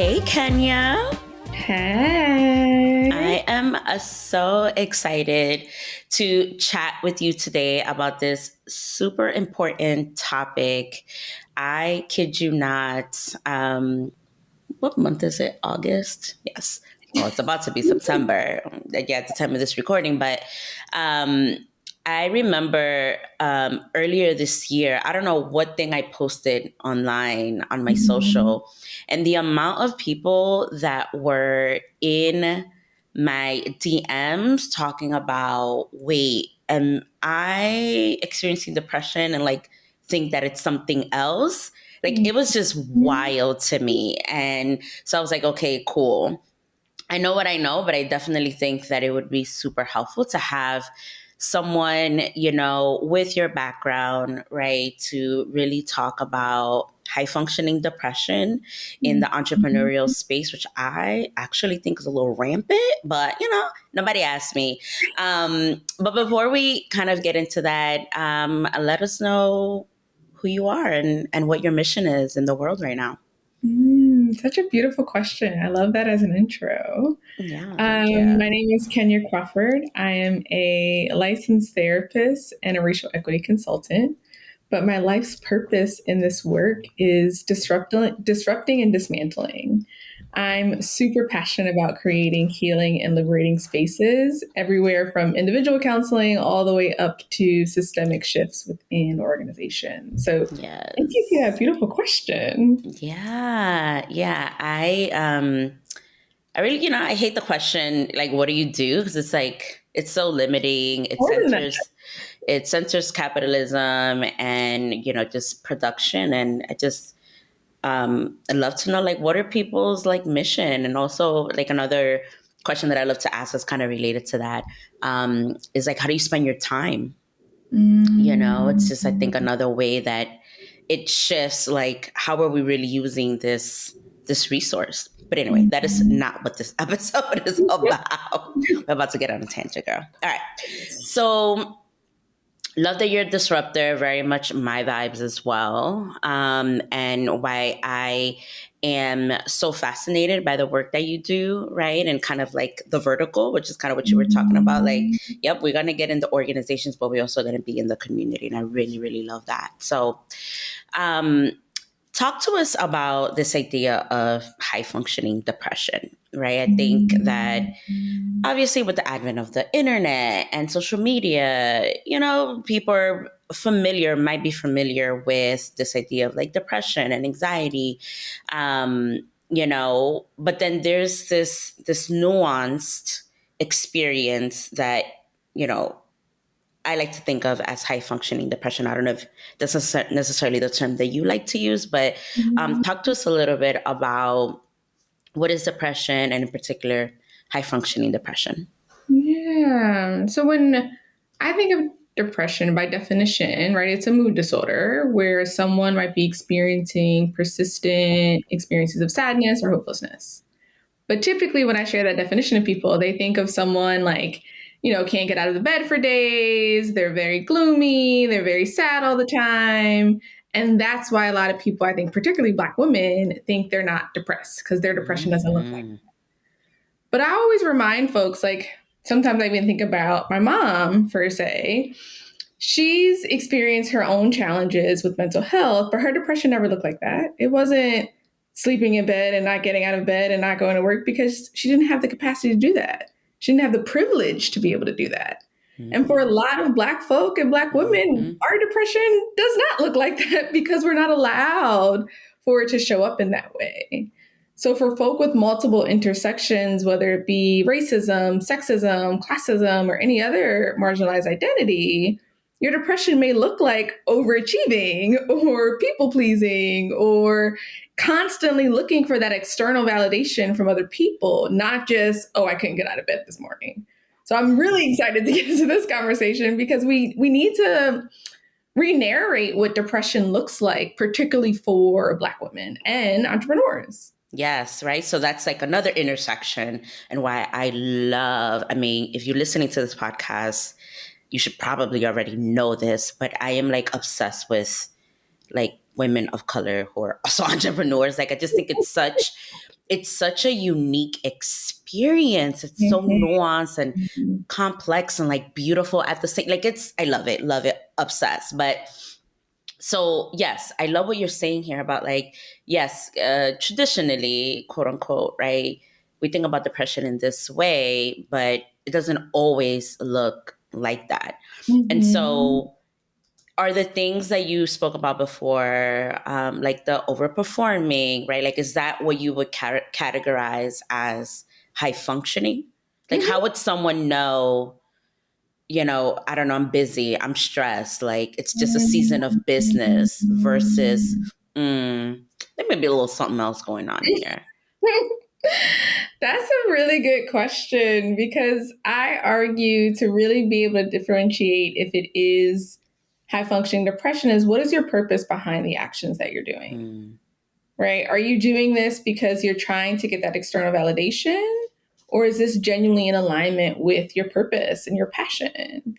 Hey, Kenya. Hey. I am so excited to chat with you today about this super important topic. I kid you not. What month is it? August? Yes. Well, it's about to be September. Yeah, at the time of this recording, but um, I remember earlier this year, I don't know what thing I posted online on my Mhm. social, and the amount of people that were in my DMs talking about, wait, am I experiencing depression and like think that it's something else? Like it was just wild to me. And so I was like, okay, cool. I know what I know, but I definitely think that it would be super helpful to have someone, with your background, right, to really talk about high functioning depression in the Mhm. entrepreneurial space, which I actually think is a little rampant, but nobody asked me. But before we kind of get into that, let us know who you are and what your mission is in the world right now. Such a beautiful question. I love that as an intro. Yeah, thank you. My name is Kenya Crawford. I am a licensed therapist and a racial equity consultant. But my life's purpose in this work is disrupting and dismantling. I'm super passionate about creating healing and liberating spaces everywhere from individual counseling all the way up to systemic shifts within organizations. So thank you for that Yes. beautiful question. Yeah, yeah. I really, I hate the question, like, what do you do? Because it's like it's so limiting. It More than that. centers capitalism and just production. And I'd love to know, like, what are people's like mission? And also, like, another question that I love to ask is kind of related to that. Is like, how do you spend your time? It's just, I think, Mm. another way that it shifts, like, how are we really using this resource? But anyway, that is Mhm. not what this episode is about. We're about to get on a tangent, girl. All right. So love that you're a disruptor, very much my vibes as well. And why I am so fascinated by the work that you do, right? And kind of like the vertical, which is kind of what you were talking about. Like, Mhm. yep, we're gonna get into organizations, but we're also gonna be in the community. And I really, really love that. So um talk to us about this idea of high functioning depression, right? I think that Mhm. obviously with the advent of the internet and social media, people are might be familiar with this idea of like depression and anxiety. But then there's this nuanced experience that, you know, I like to think of as high functioning depression. I don't know if that's necessarily the term that you like to use, but Mhm. talk to us a little bit about what is depression and in particular high functioning depression. Yeah. So when I think of depression by definition, right, it's a mood disorder where someone might be experiencing persistent experiences of sadness or hopelessness. But typically, when I share that definition to people, they think of someone like, can't get out of the bed for days. They're very gloomy. They're very sad all the time. And that's why a lot of people, I think, particularly Black women, think they're not depressed because their depression doesn't look like. Mm-hmm. But I always remind folks, like, sometimes I even think about my mom, per se. She's experienced her own challenges with mental health, but her depression never looked like that. It wasn't sleeping in bed and not getting out of bed and not going to work because she didn't have the capacity to do that. She didn't have the privilege to be able to do that. And for a Mm-hmm. lot of Black folk and Black women, Mm-hmm. our depression does not look like that because we're not allowed for it to show up in that way. So, for folk with multiple intersections, whether it be racism, sexism, classism, or any other marginalized identity, your depression may look like overachieving or people pleasing or constantly looking for that external validation from other people, not just, oh, I couldn't get out of bed this morning. So I'm really Yes. excited to get into this conversation because we need to re-narrate what depression looks like, particularly for Black women and entrepreneurs. Yes, right. So that's like another intersection and why I mean, if you're listening to this podcast, you should probably already know this, but I am like obsessed with like women of color who are also entrepreneurs. Like I just think it's such it's such a unique experience. It's so nuanced and Mhm. complex and like beautiful at the same, like it's, I love it, obsessed. But so yes, I love what you're saying here about like, yes, traditionally, quote unquote, right? We think about depression in this way, but it doesn't always look like that. And Mhm. so are the things that you spoke about before, like the overperforming, right? Like, is that what you would categorize as high functioning? Like, Mhm. how would someone know, I don't know, I'm busy, I'm stressed, like it's just a season of business versus, Mhm. there may be a little something else going on here. That's a really good question because I argue to really be able to differentiate if it is high functioning depression is what is your purpose behind the actions that you're doing, Mm, right? Are you doing this because you're trying to get that external validation? Or is this genuinely in alignment with your purpose and your passion?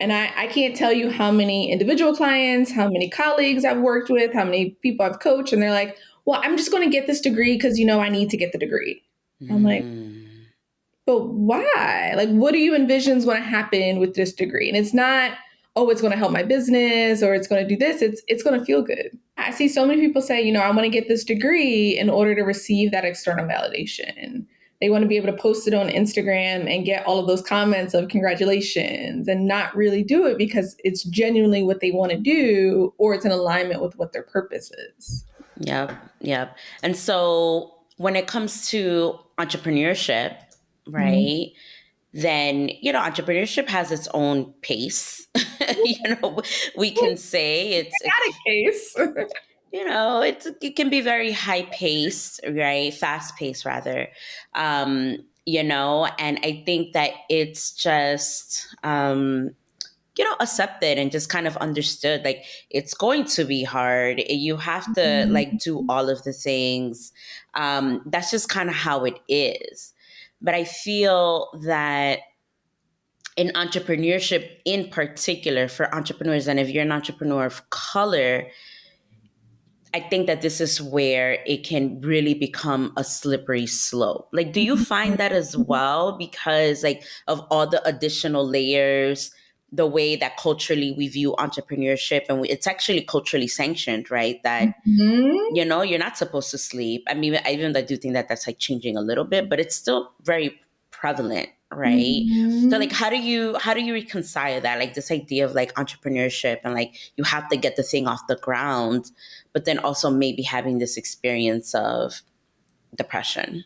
And I can't tell you how many individual clients, how many colleagues I've worked with, how many people I've coached, and they're like, well, I'm just going to get this degree because, I need to get the degree. I'm like, mm, but why? Like, what do you envision is going to happen with this degree? And it's not, oh, it's going to help my business or it's going to do this. It's going to feel good. I see so many people say, I want to get this degree in order to receive that external validation. They want to be able to post it on Instagram and get all of those comments of congratulations and not really do it because it's genuinely what they want to do or it's in alignment with what their purpose is. yep, yep. And so when it comes to entrepreneurship, Mhm. right? Then entrepreneurship has its own pace. We can say Got a case. it can be very high paced, right? Fast paced rather. And I think that it's just accepted and just kind of understood like it's going to be hard. You have to like do all of the things. That's just kind of how it is. But I feel that in entrepreneurship in particular for entrepreneurs, and if you're an entrepreneur of color, I think that this is where it can really become a slippery slope. Like, do you find that as well? Because like of all the additional layers, the way that culturally we view entrepreneurship, and it's actually culturally sanctioned, right? That Mhm. you're not supposed to sleep. I mean, I do think that that's like changing a little bit, but it's still very prevalent, right? So like Mhm. how do you reconcile that? Like this idea of like entrepreneurship and like you have to get the thing off the ground, but then also maybe having this experience of depression.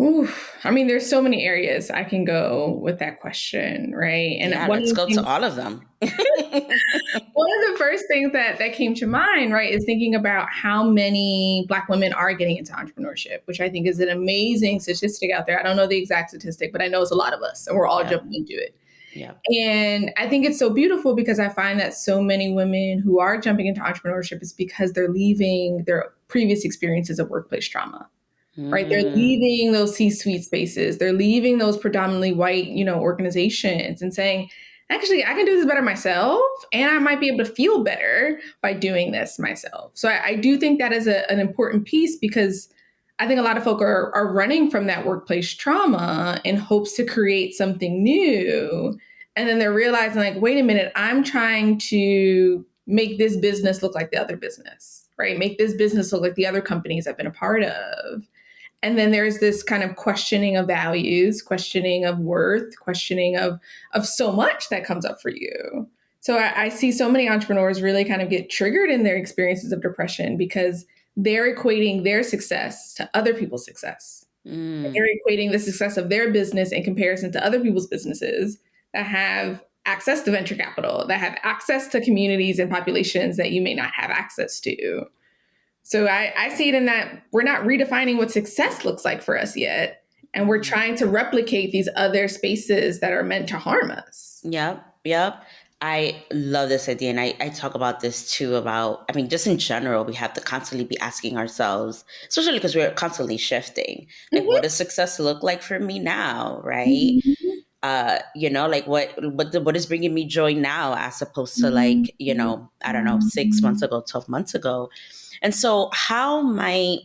Oof. I mean, there's so many areas I can go with that question, right? And Yeah, let's go to all of them. one of the first things that came to mind, right, is thinking about how many Black women are getting into entrepreneurship, which I think is an amazing statistic out there. I don't know the exact statistic, but I know it's a lot of us, and we're all Yeah. jumping into it. Yeah. And I think it's so beautiful because I find that so many women who are jumping into entrepreneurship is because they're leaving their previous experiences of workplace trauma, right? They're Mm. leaving those C-suite spaces. They're leaving those predominantly white, organizations and saying, actually, I can do this better myself, and I might be able to feel better by doing this myself. So I do think that is an important piece because I think a lot of folk are running from that workplace trauma in hopes to create something new. And then they're realizing, like, wait a minute, I'm trying to make this business look like the other business, right? Make this business look like the other companies I've been a part of. And then there's this kind of questioning of values, questioning of worth, questioning of so much that comes up for you. So I see so many entrepreneurs really kind of get triggered in their experiences of depression because they're equating their success to other people's success. Mm. They're equating the success of their business in comparison to other people's businesses that have access to venture capital, that have access to communities and populations that you may not have access to. So I see it in that we're not redefining what success looks like for us yet. And we're Mm. trying to replicate these other spaces that are meant to harm us. Yep, yep. I love this idea. And I talk about this too about, I mean, just in general, we have to constantly be asking ourselves, especially because we're constantly shifting, like, what Mhm. does success look like for me now? Right. Mhm. Like what is bringing me joy now as opposed to like, Mhm. I don't know, 6 months ago, 12 months ago. And so how might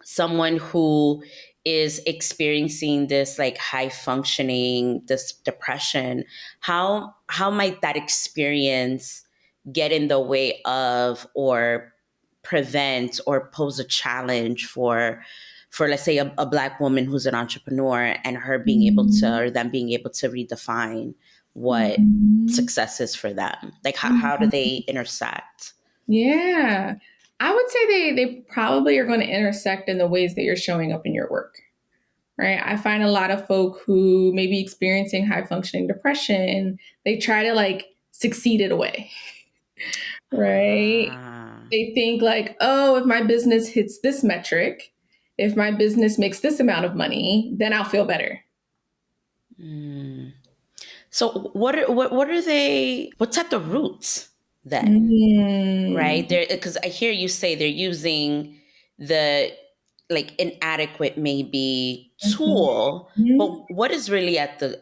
someone who is experiencing this like high functioning, this depression, how might that experience get in the way of, or prevent, or pose a challenge for let's say a black woman who's an entrepreneur, and her being able to, Mhm. or them being able to redefine what Mhm. success is for them? Like how do Mhm. they intersect? Yeah. I would say they probably are going to intersect in the ways that you're showing up in your work, right? I find a lot of folk who may be experiencing high functioning depression, they try to like succeed it away, right? Ah. They think like, oh, if my business hits this metric, if my business makes this amount of money, then I'll feel better. Mm. So what are they? What's at the roots then? Right Mm. there, because I hear you say they're using the like inadequate maybe tool, Mhm. but what is really at the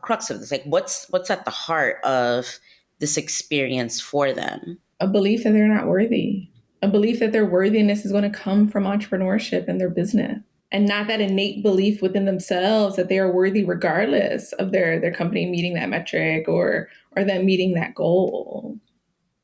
crux of this? Like what's at the heart of this experience for them? A belief that they're not worthy, a belief that their worthiness is going to come from entrepreneurship and their business, and not that innate belief within themselves that they are worthy regardless of their company meeting that metric or them meeting that goal.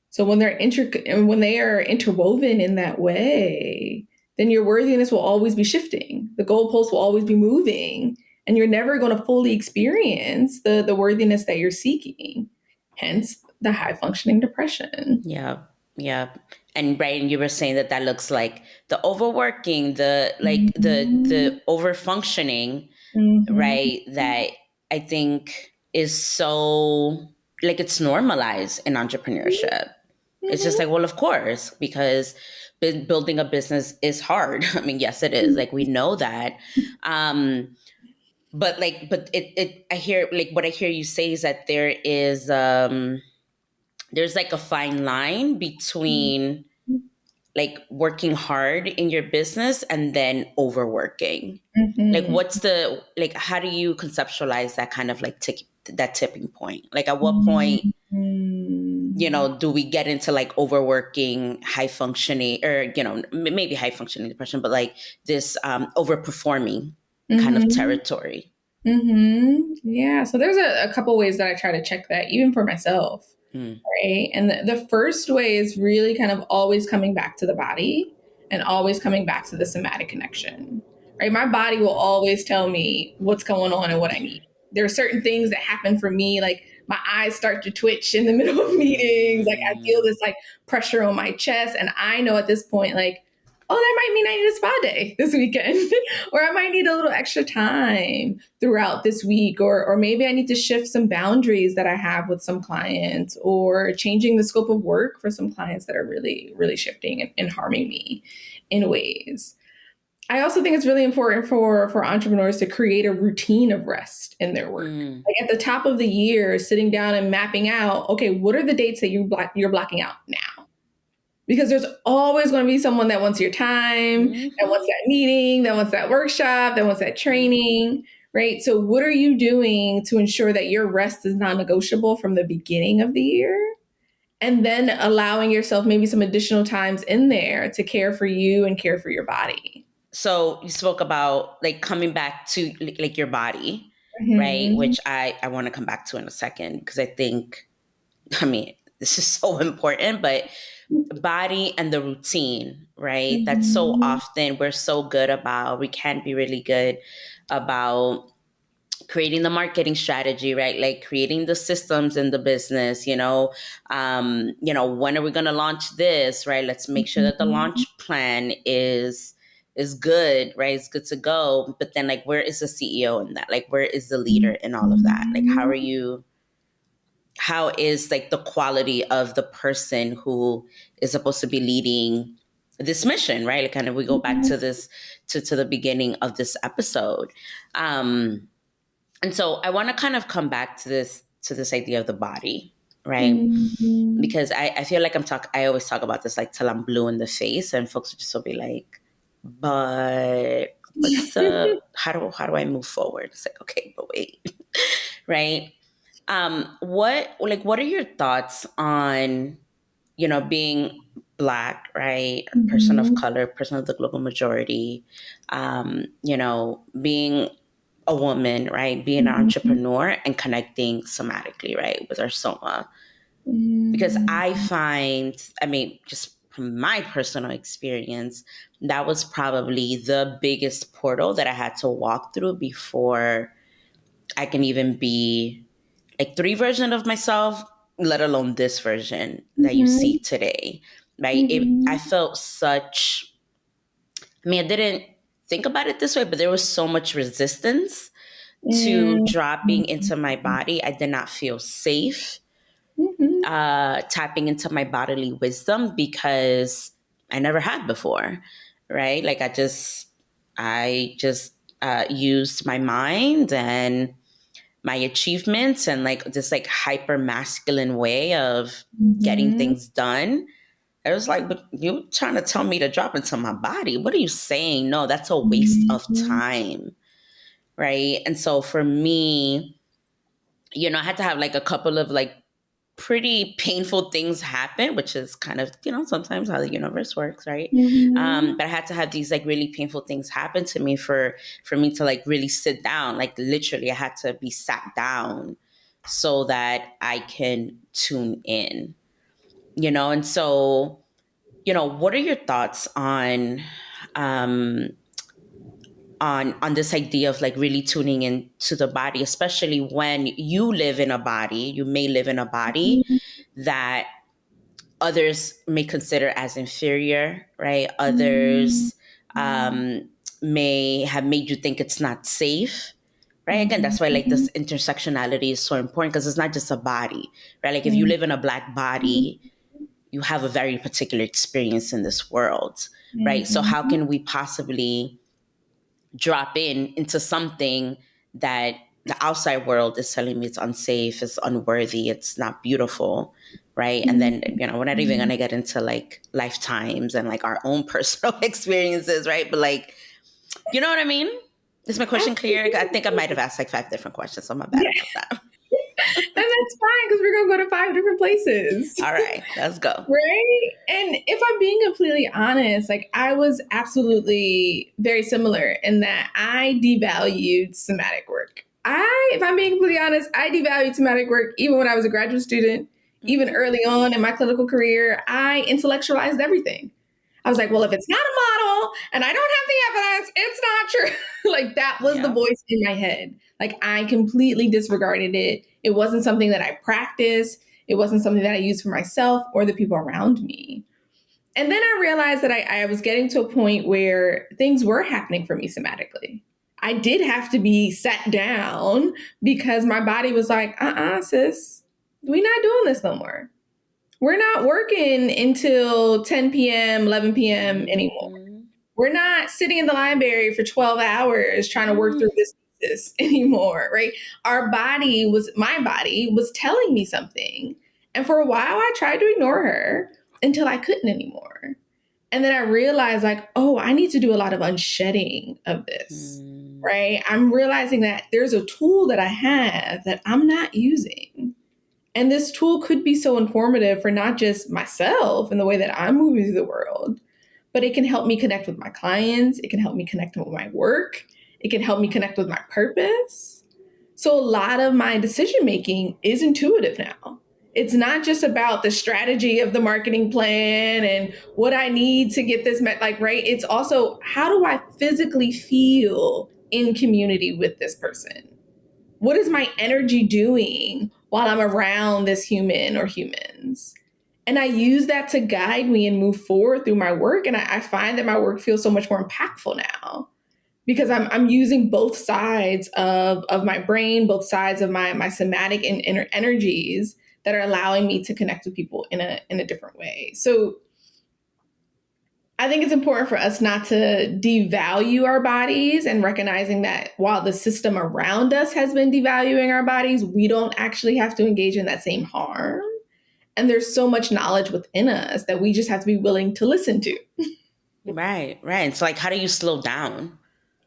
So when they are interwoven in that way, then your worthiness will always be shifting. The goalposts will always be moving, and you're never going to fully experience the worthiness that you're seeking. Hence the high functioning depression. Yeah, yeah. And right, and you were saying that that looks like the overworking, the like the Mhm. over functioning, Mhm. right? That I think is so like it's normalized in entrepreneurship. It's just Mhm. like, well, of course, because building a business is hard. I mean, yes, it is. Like we Mhm. know that. Um, but I hear like what I hear you say is that there's like a fine line between like working hard in your business and then overworking. Like Mhm. what's the like how do you conceptualize that kind of like that tipping point? Like at what point, Mhm. do we get into like overworking, high functioning, or maybe high functioning depression, but like this overperforming kind of Mhm. territory? Yeah. So there's a couple ways that I try to check that, even for myself. Mm. Right. And the first way is really kind of always coming back to the body and always coming back to the somatic connection. Right. My body will always tell me what's going on and what I need. There are certain things that happen for me, like my eyes start to twitch in the middle of meetings. Like I feel Mm. this like pressure on my chest. And I know at this point, like, oh, that might mean I need a spa day this weekend, or I might need a little extra time throughout this week, or maybe I need to shift some boundaries that I have with some clients, or changing the scope of work for some clients that are really, really shifting and harming me in ways. I also think it's really important for entrepreneurs to create a routine of rest in their work. Mm. Like at the top of the year, sitting down and mapping out, okay, what are the dates that you're blocking out now? Because there's always going to be someone that wants your time, that wants Hmm. that meeting, that wants that workshop, that wants that training, right? So, what are you doing to ensure that your rest is non negotiable from the beginning of the year? And then allowing yourself maybe some additional times in there to care for you and care for your body. So you spoke about like coming back to like your body, right? Mhm. Which I want to come back to in a second because I think, I mean, this is so important, but body and the routine, right? That's so Mhm. often we're so good about, we can be really good about creating the marketing strategy, right? Like creating the systems in the business, when are we going to launch this, right? Let's make sure that the Mhm. launch plan is good, right? It's good to go. But then like where is the CEO in that? Like where is the leader in all of that? Like Mhm. how is like the quality of the person who is supposed to be leading this mission, right? Like kind of we go back to this to the beginning of this episode. And so I want to kind of come back to this idea of the body, right? Mhm. Because I feel like I always talk about this like till I'm blue in the face and folks will just will be like, but what's how do I move forward? It's like, okay, but wait. Right? What are your thoughts on, being Black, right? Person of Mhm. color, person of the global majority, being a woman, right? Being an Mhm. entrepreneur and connecting somatically, right? With our soma. Because Mhm. I find, I mean, just from my personal experience, that was probably the biggest portal that I had to walk through before I can even be like three version of myself, let alone this version that you see Mhm. today. Right? I Mhm. felt such, I mean, I didn't think about it this way, but there was so much resistance to Mhm. dropping into my body. I did not feel safe Mhm. tapping into my bodily wisdom because I never had before, right? Like I just used my mind and my achievements and like this like hyper masculine way of getting Mhm. things done. I was like, but you trying to tell me to drop into my body? What are you saying? No, that's a waste of Mhm. time, right? And so for me, I had to have like a couple of like pretty painful things happen, which is kind of, sometimes how the universe works, right? Mhm. But I had to have these like really painful things happen to me for me to like really sit down. Like literally, I had to be sat down so that I can tune in, and so, what are your thoughts um, on this idea of like really tuning into the body, especially when you live in a body, you may live in a body Mhm. that others may consider as inferior, right? Mhm. Others may have made you think it's not safe, right? Again, that's why like this Mhm. intersectionality is so important because it's not just a body, right? Like if you live in a Black body, you have a very particular experience in this world, right? So how Mhm. can we possibly drop into something that the outside world is telling me it's unsafe, it's unworthy, it's not beautiful, right? And then, we're not even going Mhm. to get into like lifetimes and like our own personal experiences, right? But like, you know what I mean? Is my question clear? I think I might have asked like five different questions, so I'm bad Yeah, about that. and that's fine because we're gonna go to 5 different places. All right, let's go. Right? And if I'm being completely honest, like I was absolutely very similar in that I devalued somatic work. If I'm being completely honest, I devalued somatic work even when I was a graduate student, even Mm-hmm. early on in my clinical career. I intellectualized everything. I was like, well, if it's not a model and I don't have the evidence, it's not true. Like that was the Yeah. voice in my head. Like I completely disregarded it. It wasn't something that I practiced. It wasn't something that I used for myself or the people around me. And then I realized that I was getting to a point where things were happening for me somatically. I did have to be sat down because my body was like, sis, we're not doing this no more. We're not working until 10 p.m., 11 p.m. anymore. Mm-hmm. We're not sitting in the library for 12 hours trying to work through this thesis anymore, right? My body was telling me something. And for a while, I tried to ignore her until I couldn't anymore. And then I realized, like, oh, I need to do a lot of unshedding of this, Mm-hmm. right? I'm realizing that there's a tool that I have that I'm not using. And this tool could be so informative for not just myself and the way that I'm moving through the world, but it can help me connect with my clients. It can help me connect with my work. It can help me connect with my purpose. So a lot of my decision making is intuitive now. It's not just about the strategy of the marketing plan and what I need to get this met, like, right? It's also how do I physically feel in community with this person? What is my energy doing while I'm around this human or humans? And I use that to guide me and move forward through my work. And I find that my work feels so much more impactful now because I'm using both sides of my brain, both sides of my somatic and inner energies that are allowing me to connect with people in a different way. So I think it's important for us not to devalue our bodies and recognizing that while the system around us has been devaluing our bodies, we don't actually have to engage in that same harm. And there's so much knowledge within us that we just have to be willing to listen to. Right, right. It's like, how do you slow down?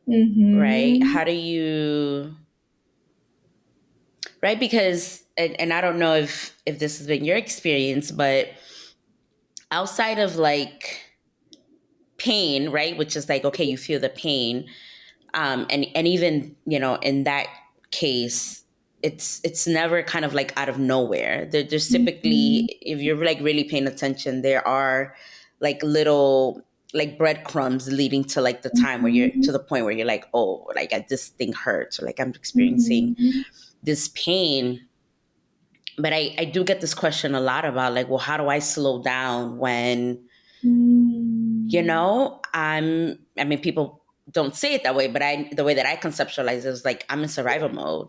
Right? Mm-hmm. How do you, right? Because, and I don't know if this has been your experience, but outside of like pain, right? Which is like, okay, you feel the pain. And even, in that case, it's never kind of like out of nowhere. There's typically, Mhm. if you're like really paying attention, there are like little like breadcrumbs leading to like the time where you're to Mhm. the point where you're like, oh, like this thing hurts, or like I'm experiencing Mhm. this pain. But I do get this question a lot about like, well, how do I slow down when, Mhm. I mean, people don't say it that way, but the way that I conceptualize it is like, I'm in survival mode.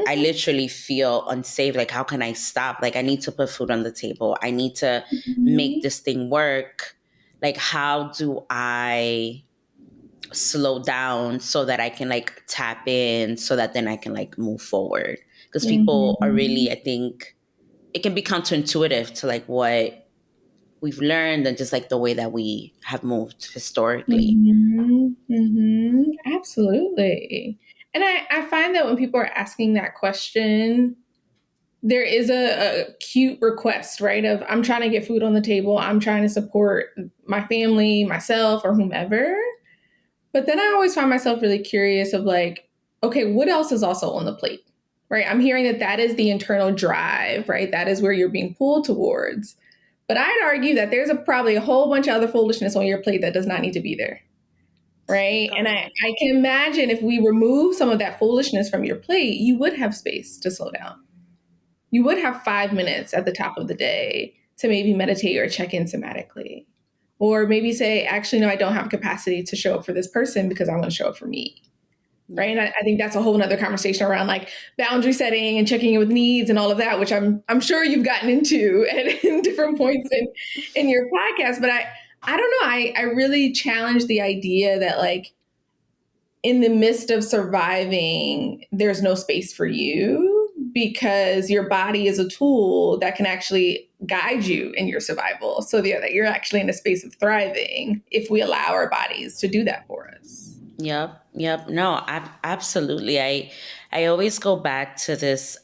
I Mhm. literally feel unsafe. Like, how can I stop? Like, I need to put food on the table. I need to make Mhm. this thing work. Like, how do I slow down so that I can like tap in so that then I can like move forward? Because people are Mhm. really, I think, it can be counterintuitive to like what we've learned and just like the way that we have moved historically. Mhm. Mhm. Absolutely. And I find that when people are asking that question, there is a cute request, right? Of I'm trying to get food on the table, I'm trying to support my family, myself, or whomever. But then I always find myself really curious of like, okay, what else is also on the plate? Right? I'm hearing that that is the internal drive, right? That is where you're being pulled towards. But I'd argue that there's probably a whole bunch of other foolishness on your plate that does not need to be there. Right. Speak And on it. I can imagine if we remove some of that foolishness from your plate, you would have space to slow down. You would have 5 minutes at the top of the day to maybe meditate or check in somatically. Or maybe say, actually, no, I don't have capacity to show up for this person because I want to show up for me. Right. Yeah. And I think that's a whole nother conversation around like boundary setting and checking in with needs and all of that, which I'm sure you've gotten into at in different points in your podcast. But I don't know. I really challenge the idea that like in the midst of surviving, there's no space for you because your body is a tool that can actually guide you in your survival. So that you're actually in a space of thriving if we allow our bodies to do that for us. Yep. Yep. No, absolutely. I always go back to this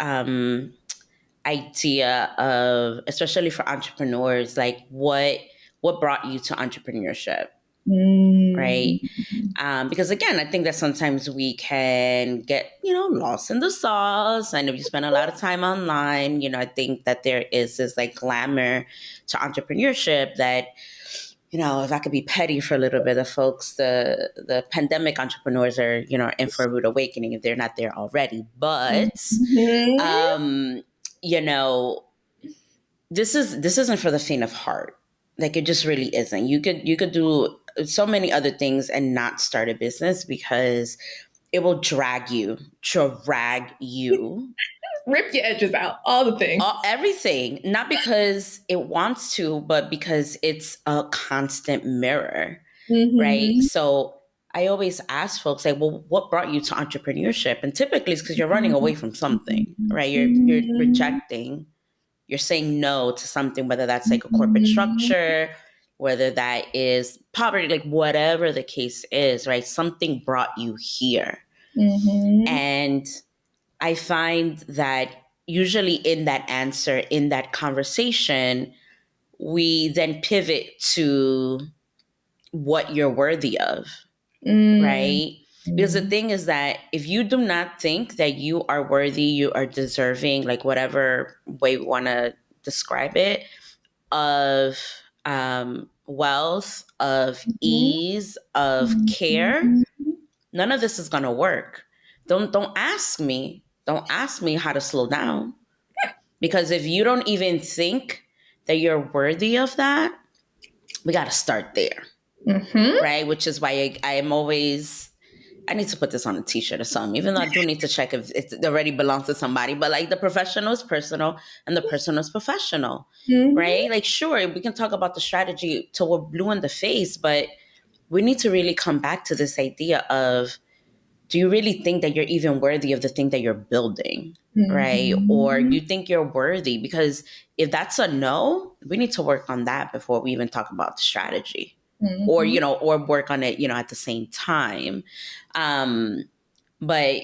idea of, especially for entrepreneurs, like what brought you to entrepreneurship, Mm. right? Because again, I think that sometimes we can get, lost in the sauce. And if you spend a lot of time online, I think that there is this like glamour to entrepreneurship that, if I could be petty for a little bit, the pandemic entrepreneurs are, in for a rude awakening if they're not there already. But, Mhm. um, you know, this isn't for the faint of heart. Like, it just really isn't. You could do so many other things and not start a business because it will drag you Rip your edges out, all the things. everything, not because it wants to, but because it's a constant mirror, right? Mm-hmm. So I always ask folks like, well, what brought you to entrepreneurship? And typically it's because you're running away from something, right? You're Mm-hmm. rejecting, you're saying no to something, whether that's like a corporate structure, whether that is poverty, like whatever the case is, right? Something brought you here. Mm-hmm. And I find that usually in that answer, in that conversation, we then pivot to what you're worthy of, right? Because the Mm-hmm. thing is that if you do not think that you are worthy, you are deserving, like whatever way we want to describe it, of wealth, of ease, of care, none of this is going to work. Don't ask me how to slow down, because if you don't even think that you're worthy of that, we got to start there, Mm-hmm. right? Which is why I am always, I need to put this on a t-shirt or something, even though I do need to check if it already belongs to somebody. But like, the professional is personal and the personal is professional, Mm-hmm. right? Like, sure, we can talk about the strategy till we're blue in the face, but we need to really come back to this idea of, do you really think that you're even worthy of the thing that you're building? Right? Or Mm-hmm. you think you're worthy? Because if that's a no, we need to work on that before we even talk about the strategy, or, Mm-hmm. or work on it, at the same time. Um, but,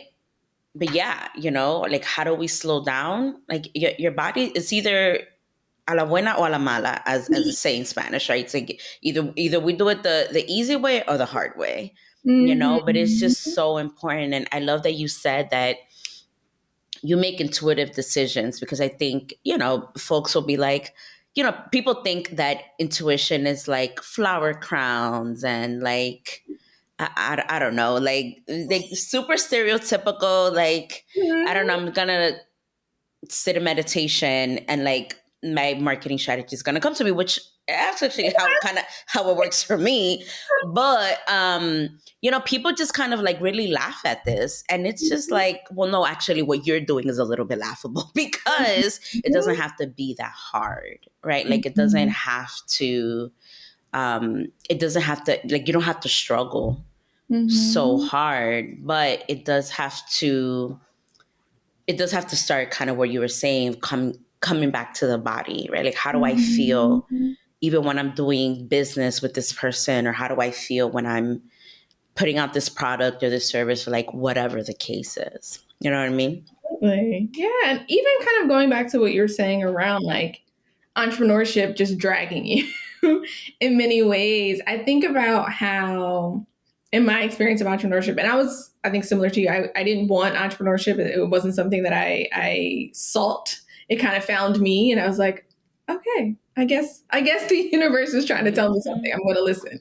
but yeah, like, how do we slow down? Like, your body is either a la buena o a la mala, as they say in Spanish, right? It's like either we do it the easy way or the hard way, but it's just Mm-hmm. so important. And I love that you said that you make intuitive decisions, because I think, folks will be like, people think that intuition is like flower crowns and like, I don't know, like super stereotypical, like, I don't know, I'm gonna sit in meditation and like my marketing strategy is going to come to me, which that's actually how it works for me. But people just kind of like really laugh at this, and it's just like, well, no, actually what you're doing is a little bit laughable because it doesn't have to be that hard, right? Like it doesn't have to, like, you don't have to struggle so Mm-hmm. hard, but it does have to start kind of where you were saying, coming back to the body, right? Like, how do I feel Mm-hmm. even when I'm doing business with this person, or how do I feel when I'm putting out this product or this service, or like whatever the case is. You know what I mean? Absolutely. Yeah. And even kind of going back to what you were saying around like entrepreneurship just dragging you in many ways, I think about how, in my experience of entrepreneurship, and I think, similar to you, I didn't want entrepreneurship. It wasn't something that I sought. It kind of found me, and I was like, okay, I guess the universe is trying to tell me something. Mm-hmm. I'm going to listen.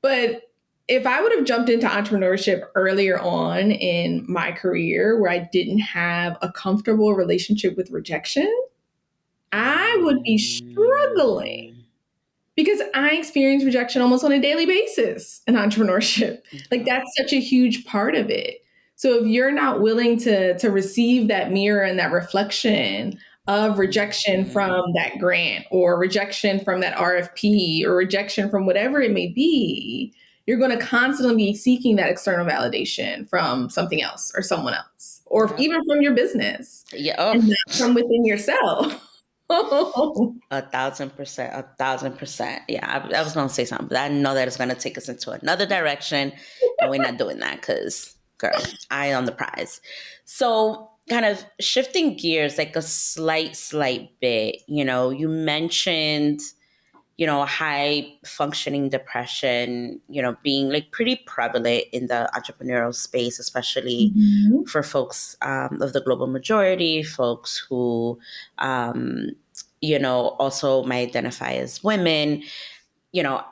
But if I would have jumped into entrepreneurship earlier on in my career where I didn't have a comfortable relationship with rejection, I would be struggling because I experience rejection almost on a daily basis in entrepreneurship. Like, Yeah. that's such a huge part of it. So if you're not willing to receive that mirror and that reflection of rejection Mm-hmm. from that grant or rejection from that RFP or rejection from whatever it may be, you're going to constantly be seeking that external validation from something else or someone else, or Yep. even from your business Yeah. and Oh, not from within yourself. 1,000%, 1,000%. Yeah, I was gonna say something, but I know that it's gonna take us into another direction, and we're not doing that because, girl, eye on the prize. So, kind of shifting gears, like a slight bit. You mentioned, high functioning depression, being like pretty prevalent in the entrepreneurial space, especially Mhm. for folks of the global majority, folks who, also might identify as women.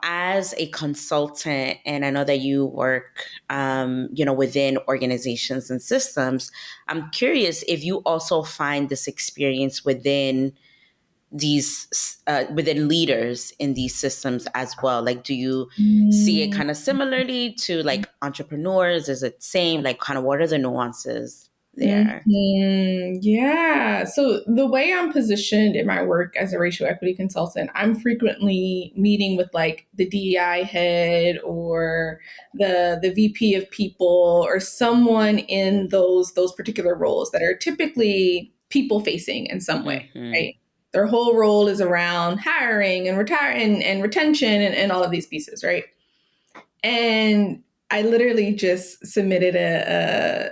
As a consultant, and I know that you work, within organizations and systems, I'm curious if you also find this experience within leaders in these systems as well. Like, do you see it Mm. kind of similarly to like entrepreneurs? Is it same? Like, kind of what are the nuances there? Yeah. So the way I'm positioned in my work as a racial equity consultant, I'm frequently meeting with like the DEI head or the VP of people or someone in those particular roles that are typically people facing in some way, Mm-hmm. right? Their whole role is around hiring and and retention and all of these pieces, right? And I literally just submitted a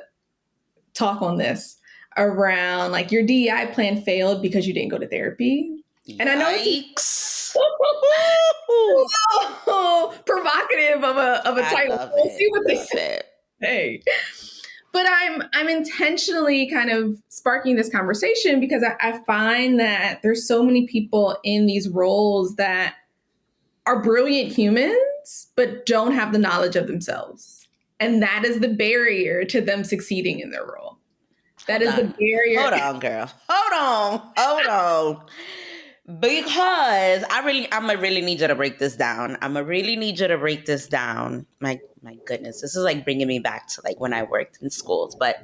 talk on this around like your DEI plan failed because you didn't go to therapy. And I know it's Yikes. provocative of a I title. love We'll see it. what they Love it. say. But I'm intentionally kind of sparking this conversation because I find that there's so many people in these roles that are brilliant humans, but don't have the knowledge of themselves. And that is the barrier to them succeeding in their role. That Hold is the on. barrier. Hold on, girl. Hold on. Hold on. Because I'm gonna really need you to break this down. I'm gonna really need you to break this down. My goodness, this is like bringing me back to like when I worked in schools. But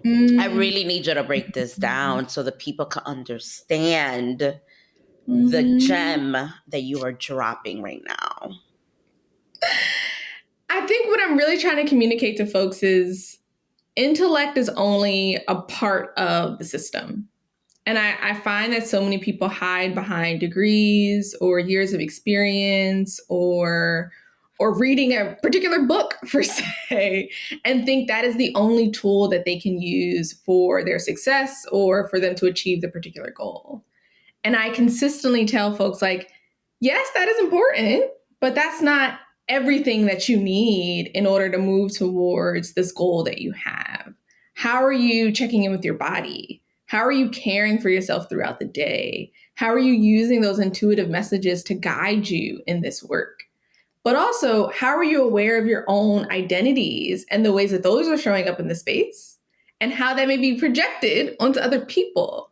I Mm, really need you to break this down so that people can understand the mhm. gem that you are dropping right now. I think what I'm really trying to communicate to folks is intellect is only a part of the system. And I find that so many people hide behind degrees or years of experience or reading a particular book per se and think that is the only tool that they can use for their success or for them to achieve the particular goal. And I consistently tell folks, like, yes, that is important, but that's not everything that you need in order to move towards this goal that you have. How are you checking in with your body? How are you caring for yourself throughout the day? How are you using those intuitive messages to guide you in this work? But also, how are you aware of your own identities and the ways that those are showing up in the space and how that may be projected onto other people?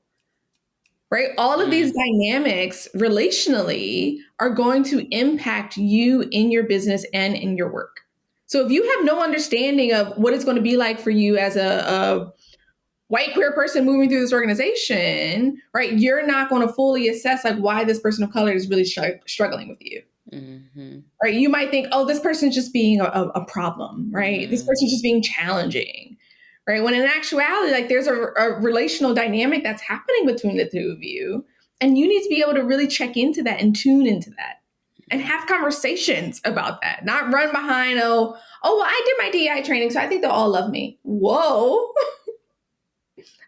Right? All of these Mm. dynamics relationally are going to impact you in your business and in your work. So if you have no understanding of what it's going to be like for you as a white queer person moving through this organization, right, you're not going to fully assess like why this person of color is really struggling with you. Mm-hmm. Right? You might think, oh, this person's just being a problem, right? This person's just being challenging, right? When in actuality, like there's a relational dynamic that's happening between the two of you, and you need to be able to really check into that and tune into that, and have conversations about that. Not run behind, well, I did my DEI training, so I think they'll all love me. Whoa.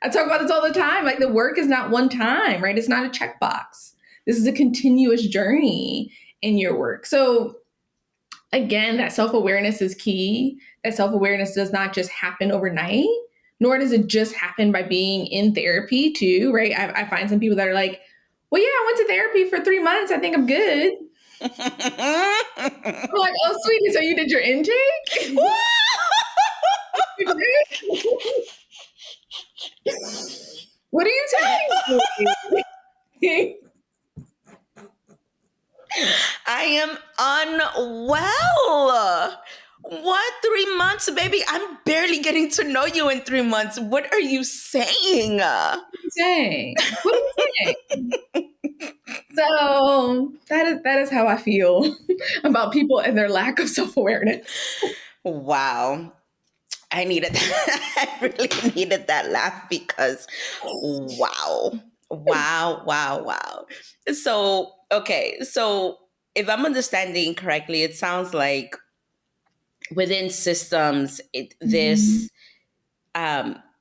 I talk about this all the time. Like the work is not one time, right? It's not a checkbox. This is a continuous journey in your work. So again, that self-awareness is key. That self-awareness does not just happen overnight, nor does it just happen by being in therapy too, right? I find some people that are like, well, yeah, I went to therapy for 3 months. I think I'm good. I'm like, oh, sweetie, so you did your intake? What are you telling me? I am unwell. What, 3 months, baby? I'm barely getting to know you in 3 months. What are you saying? Saying? What are you saying? So that is how I feel about people and their lack of self-awareness. Wow. I needed that. I really needed that laugh because wow. Wow, wow, wow. So, okay. So, if I'm understanding correctly, it sounds like within systems, Mhm.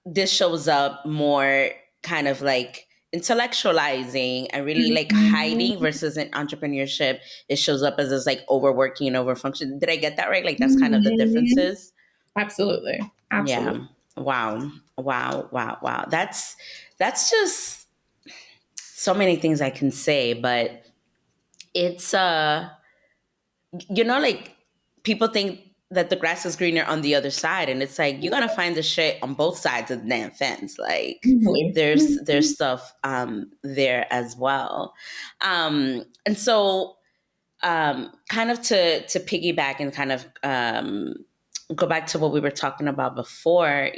this shows up more kind of like intellectualizing and really like hiding Mhm. versus in entrepreneurship, it shows up as this like overworking and overfunction. Did I get that right? Like that's kind of the Mhm. differences. Absolutely. Yeah. Absolutely. Wow. Wow. Wow. Wow. That's just so many things I can say, but it's like people think that the grass is greener on the other side, and it's like you're gonna find the shit on both sides of the damn fence. Like Easily. there's stuff there as well. And so kind of to piggyback and kind of go back to what we were talking about before,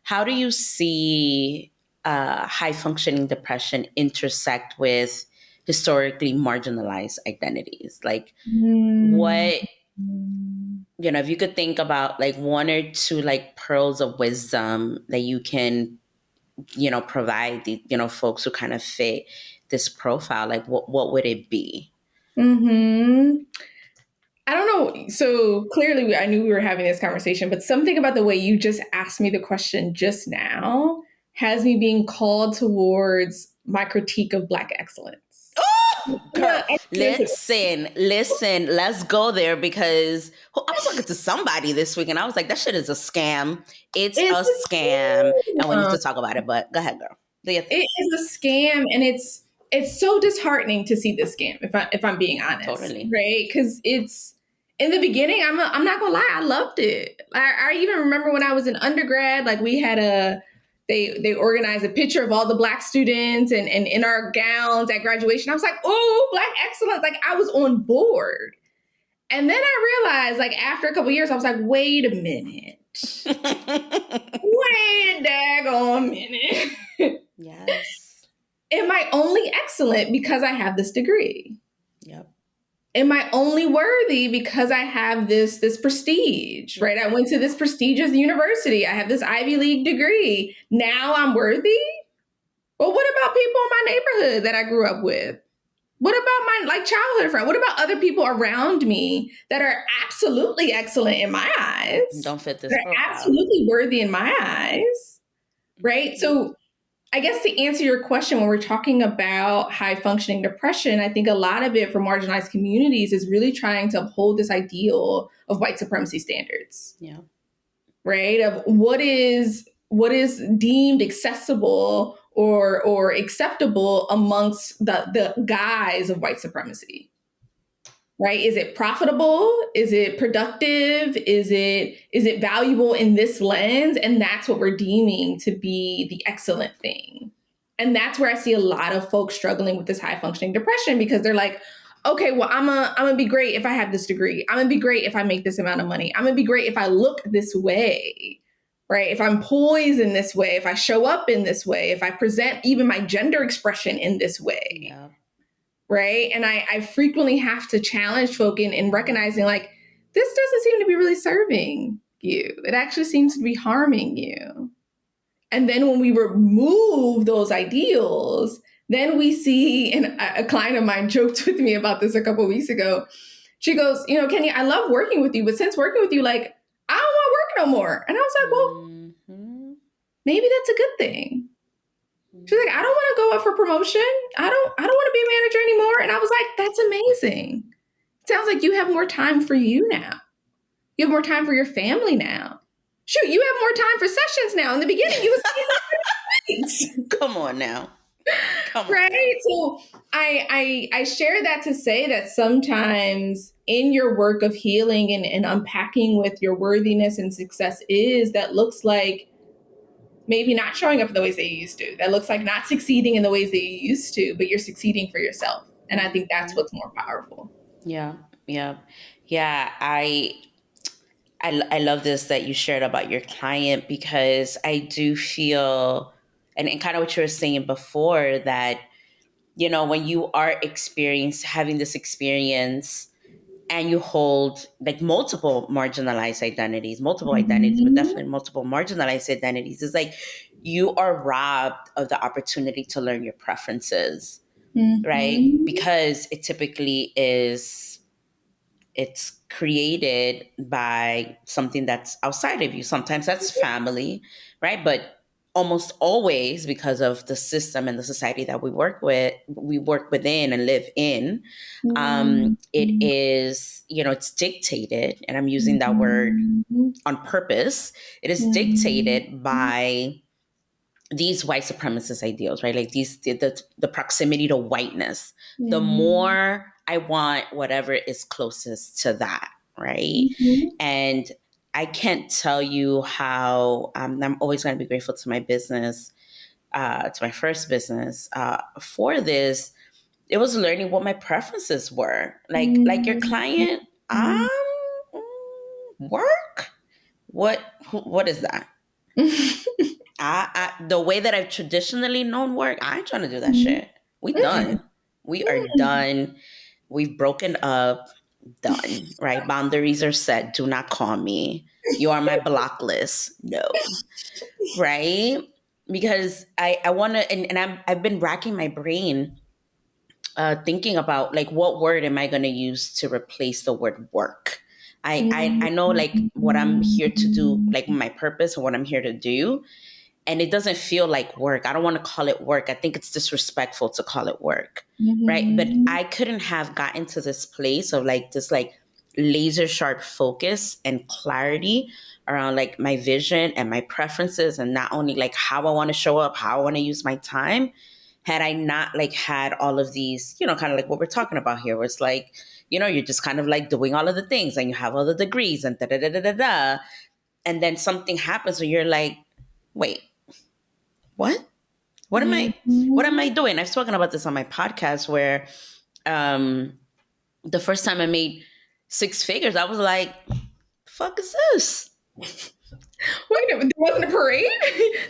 how do you see high functioning depression intersect with historically marginalized identities? Like Mhm. what, if you could think about like one or two like pearls of wisdom that you can, provide the, folks who kind of fit this profile, like what would it be? Mhm. I don't know. So clearly, I knew we were having this conversation, but something about the way you just asked me the question just now has me being called towards my critique of Black excellence. Girl, I'm curious about- listen, let's go there because I was talking to somebody this week and I was like, that shit is a scam. It's It's a scam. And we need a to talk about it, but go ahead, girl. Do your thing. It is a scam, and it's so disheartening to see this scam. If I'm being honest, Totally. right? Because it's in the beginning. I'm not gonna lie, I loved it. I even remember when I was in undergrad, like we had they organized a picture of all the Black students and in our gowns at graduation. I was like, oh, Black excellence! Like I was on board. And then I realized, like after a couple years, I was like, wait a minute. Wait a daggone minute. Yes. Am I only excellent because I have this degree? Yep. Am I only worthy because I have this prestige, Yep. right? I went to this prestigious university. I have this Ivy League degree. Now I'm worthy? Well, what about people in my neighborhood that I grew up with? What about my like childhood friend? What about other people around me that are absolutely excellent in my eyes? Don't fit this They're profile. absolutely worthy in my eyes, right? So I guess to answer your question, when we're talking about high functioning depression, I think a lot of it for marginalized communities is really trying to uphold this ideal of white supremacy standards, Yeah. right? Of what is deemed accessible or acceptable amongst the guise of white supremacy. Right? Is it profitable? Is it productive? Is it valuable in this lens? And that's what we're deeming to be the excellent thing. And that's where I see a lot of folks struggling with this high functioning depression, because they're like, okay, well, I'm gonna be great if I have this degree. I'm gonna be great if I make this amount of money. I'm gonna be great if I look this way. Right? If I'm poised in this way, if I show up in this way, if I present even my gender expression in this way, Yeah. right? And I frequently have to challenge folk in recognizing, like, this doesn't seem to be really serving you. It actually seems to be harming you. And then when we remove those ideals, then we see, and a client of mine joked with me about this a couple of weeks ago. She goes, Kenya, I love working with you, but since working with you, like, I don't want to work no more. And I was like, well, Mm-hmm. maybe that's a good thing. She's like, I don't want to go up for promotion. I don't want to be a manager anymore. And I was like, that's amazing. It sounds like you have more time for you now. You have more time for your family now. Shoot, you have more time for sessions now. In the beginning, you was Come on now. Come on now. right. So I share that to say that sometimes in your work of healing and unpacking with your worthiness and success is that looks like maybe not showing up in the ways that you used to. That looks like not succeeding in the ways that you used to, but you're succeeding for yourself. And I think that's what's more powerful. Yeah. Yeah. Yeah. I love this that you shared about your client, because I do feel, and kind of what you were saying before, that, when you are having this experience, and you hold like multiple marginalized identities, multiple identities, but Mhm. definitely multiple marginalized identities, it's like you are robbed of the opportunity to learn your preferences, right? Mhm. Because it typically is, it's created by something that's outside of you. Sometimes that's family, right? But almost always, because of the system and the society that we work within and live in, it Mhm. is, it's dictated, and I'm using that word Mhm. on purpose. It is Mhm. dictated by these white supremacist ideals, right? Like the proximity to whiteness. The Mhm. more I want whatever is closest to that, right? Mhm. And I can't tell you how I'm always going to be grateful to my business, to my first business, for this. It was learning what my preferences were. Like your client, Mhm. work. What is that? The way that I've traditionally known work, I ain't trying to do that shit. We done. We are done. We've broken up. Done. Right? Boundaries are set. Do not call me. You are my block list. No. Right? Because I want to, and I've been racking my brain, thinking about like what word am I going to use to replace the word work. I know like what I'm here to do, like my purpose and what I'm here to do, and it doesn't feel like work. I don't want to call it work. I think it's disrespectful to call it work, right? But Mhm. I couldn't have gotten to this place of like this like laser sharp focus and clarity around like my vision and my preferences, and not only like how I want to show up, how I want to use my time, had I not like had all of these, kind of like what we're talking about here, where it's like, you're just kind of like doing all of the things and you have all the degrees and da da da da da da. And then something happens where you're like, wait, what? What am I Mhm. doing? I've spoken about this on my podcast where um the first time I made six figures, I was like, fuck is this? Wait a minute, there wasn't a parade?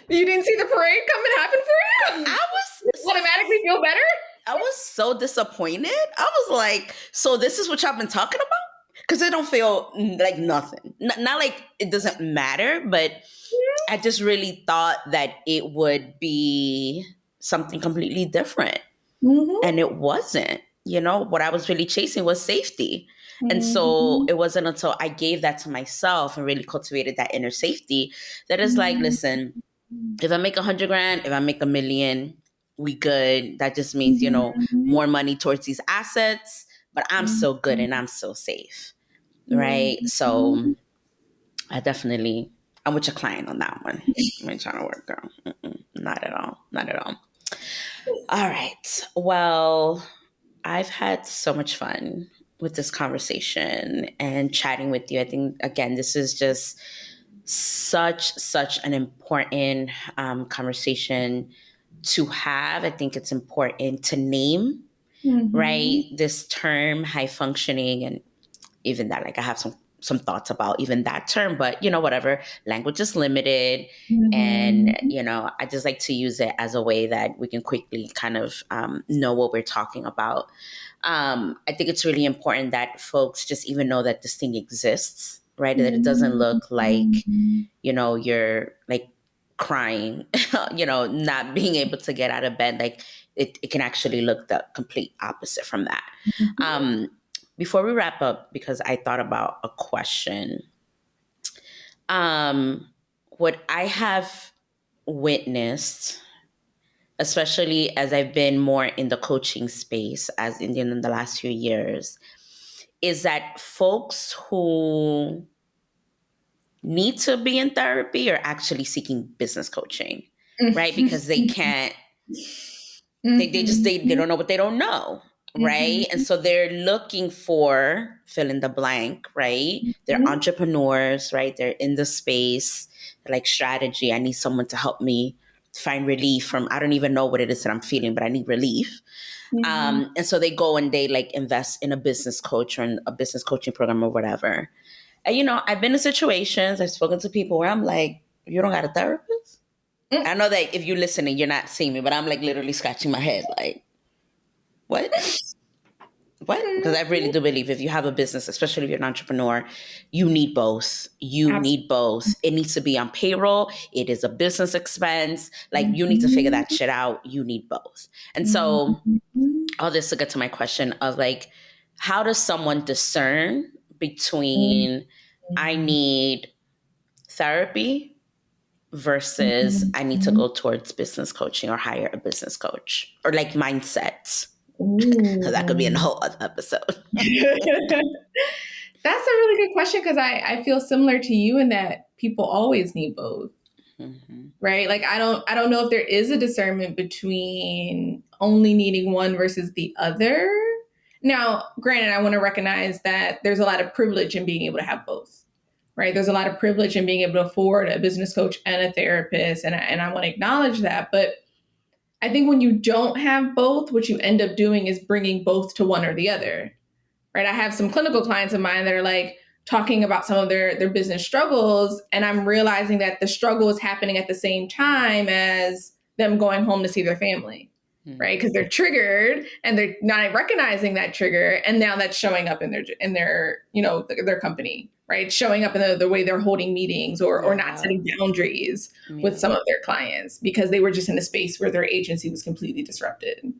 You didn't see the parade come and happen for you? I You was automatically feel better? I was so disappointed. I was like, so this is what y'all been talking about? Because it don't feel like nothing. Not like it doesn't matter, but I just really thought that it would be something completely different. Mhm. And it wasn't. What I was really chasing was safety. And so Mhm. it wasn't until I gave that to myself and really cultivated that inner safety that is like, Mhm. listen, If I make 100 grand, if I make 1 million, we good. That just means, Mhm. more money towards these assets, but I'm still good and I'm still safe. Right. So Mhm. I definitely, I'm with your client on that one. I ain't trying to work, girl. Not at all. Not at all. All right. Well, I've had so much fun with this conversation and chatting with you. I think, again, this is just such an important conversation to have. I think it's important to name, right, Mhm. this term high functioning, and even that, like, I have some thoughts about even that term, but whatever, language is limited. And Mhm. I just like to use it as a way that we can quickly kind of know what we're talking about. I think it's really important that folks just even know that this thing exists, right? That it doesn't look like Mhm. you're like crying, not being able to get out of bed. Like, it can actually look the complete opposite from that. um Before we wrap up, because I thought about a question, what I have witnessed, especially as I've been more in the coaching space as in the last few years, is that folks who need to be in therapy are actually seeking business coaching, right? Because they can't, they just they don't know what they don't know, right? And Mhm. so they're looking for fill in the blank, right? They're Mhm. entrepreneurs, right? They're in the space, they're like, strategy, I need someone to help me find relief from, I don't even know what it is that I'm feeling, but I need relief. Mhm. And so they go and they like invest in a business coach or in a business coaching program or whatever. And I've been in situations, I've spoken to people where I'm like, you don't got a therapist? I know that if you're listening, you're not seeing me, but I'm like literally scratching my head, like, what? What? Because I really Mhm. do believe if you have a business, especially if you're an entrepreneur, you need both. You need both. It needs to be on payroll. It is a business expense. Like, you need to figure Mhm. that shit out. You need both. And so Mhm. all this to get to my question of like, how does someone discern Mhm. between I need therapy versus I need to Mhm. go towards business coaching or hire a business coach, or like mindset? That could be a Ooh. whole other episode. That's a really good question because I feel similar to you in that people always need both, Mhm. right? Like I don't know if there is a discernment between only needing one versus the other. Now, granted, I want to recognize that there's a lot of privilege in being able to have both, right? There's a lot of privilege in being able to afford a business coach and a therapist, and I want to acknowledge that. But I think when you don't have both, what you end up doing is bringing both to one or the other, right? I have some clinical clients of mine that are like talking about some of their business struggles, and I'm realizing that the struggle is happening at the same time as them going home to see their family, right? Because they're triggered and they're not recognizing that trigger, and now that's showing up in their their company, right? Showing up in the way they're holding meetings or not Yeah. setting boundaries with Yeah. some of their clients because they were just in a space where their agency was completely disrupted,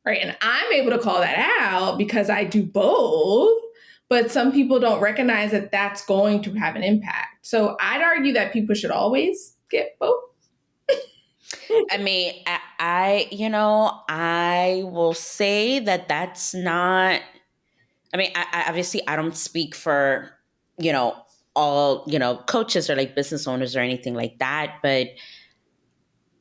right? And I'm able to call that out because I do both, but some people don't recognize that that's going to have an impact. So I'd argue that people should always get both. I mean, I will say that that's not, I mean, I obviously I don't speak for, you know, all, coaches or like business owners or anything like that, but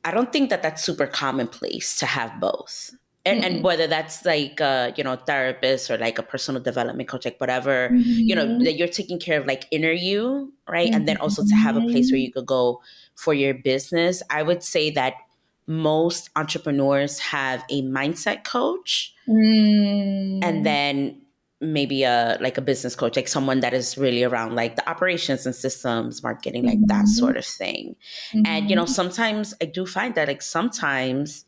I don't think that that's super commonplace to have both. And Mm-mm. whether that's like a, therapist or like a personal development coach, like whatever, Mhm. that you're taking care of like inner you, right? And then also to have a place where Mhm. you could go for your business. I would say that most entrepreneurs have a mindset coach, and Mm. then maybe a like a business coach, like someone that is really around like the operations and systems marketing, like that Mhm. sort of thing. And Mhm. sometimes I do find that like sometimes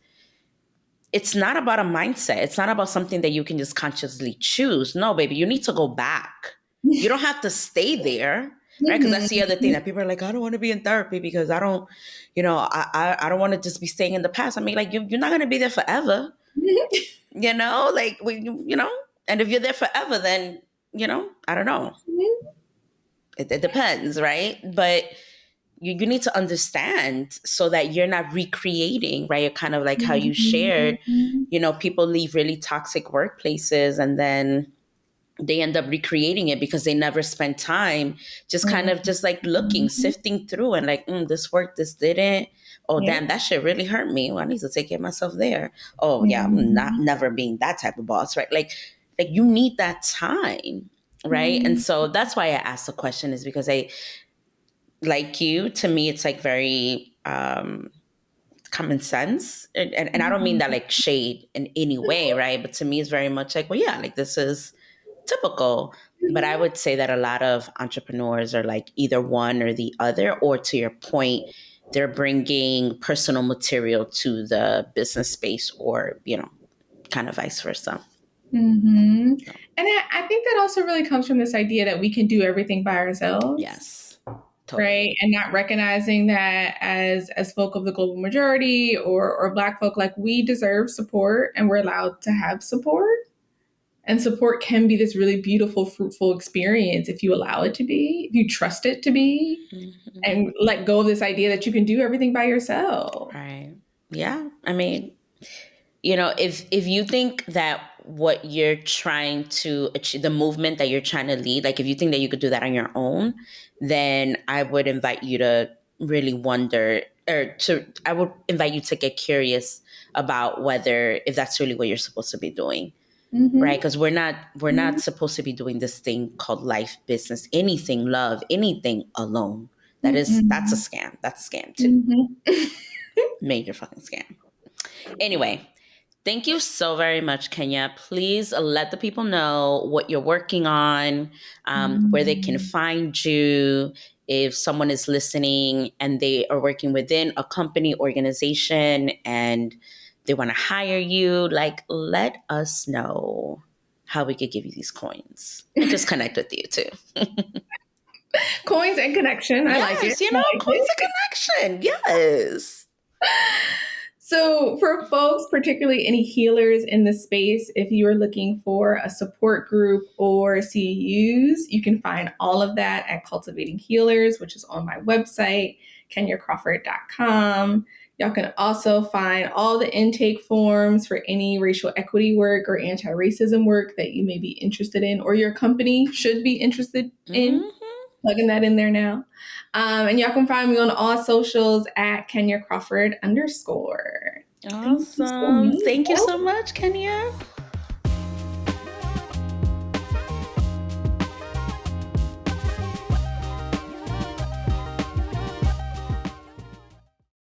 it's not about a mindset, it's not about something that you can just consciously choose. No, baby, you need to go back. You don't have to stay there, right? Because that's the other thing that people are like, I don't want to be in therapy because I don't, I don't want to just be staying in the past. I mean, like, you're not going to be there forever, like and if you're there forever, then I don't know, it depends, right? But you need to understand so that you're not recreating, right? You're kind of like how you shared, Mhm. people leave really toxic workplaces and then they end up recreating it because they never spent time just kind of just like looking, Mhm. sifting through and like, this worked, this didn't. Oh, Yep. damn, that shit really hurt me. Well, I need to take care of myself there. Oh, yeah, I'm not Mhm. never being that type of boss, right? Like you need that time, right? And Mhm. so that's why I asked the question is because I, like you, to me, it's like very common sense. And I don't mean that like shade in any way, right? But to me, it's very much like, well, yeah, like this is typical. But I would say that a lot of entrepreneurs are like either one or the other, or to your point, they're bringing personal material to the business space, or, kind of vice versa. Mhm. So, And I think that also really comes from this idea that we can do everything by ourselves, yes, right? totally. And not recognizing that as folk of the global majority or Black folk, like we deserve support and we're allowed to have support. And support can be this really beautiful, fruitful experience if you allow it to be, if you trust it to be, Hmm. and let go of this idea that you can do everything by yourself. Right. Yeah. I mean, if you think that what you're trying to achieve, the movement that you're trying to lead, like if you think that you could do that on your own, then I would invite you to really wonder, I would invite you to get curious about whether if that's really what you're supposed to be doing, right? Mm-hmm. Because we're not supposed to be doing this thing called life, business, anything, love, anything alone. That's a Mm-mm. scam. That's a scam too. Mm-hmm. Major fucking scam. Anyway, thank you so very much, Kenya. Please let the people know what you're working on, where they can Mm-hmm. find you. If someone is listening and they are working within a company, organization, and they want to hire you, like, let us know how we could give you these coins and just connect with you too. Coins and connection. I like it. Yes, I like coins it. and connection. Yes. So, for folks, particularly any healers in the space, if you are looking for a support group or CEUs, you can find all of that at Cultivating Healers, which is on my website, kenyacrawford.com. Y'all can also find all the intake forms for any racial equity work or anti racism work that you may be interested in, or your company should be interested in. Hmm. Plugging that in there now. And y'all can find me on all socials at Kenya Crawford _. Thank you so Awesome. Thank you so much. much, Kenya.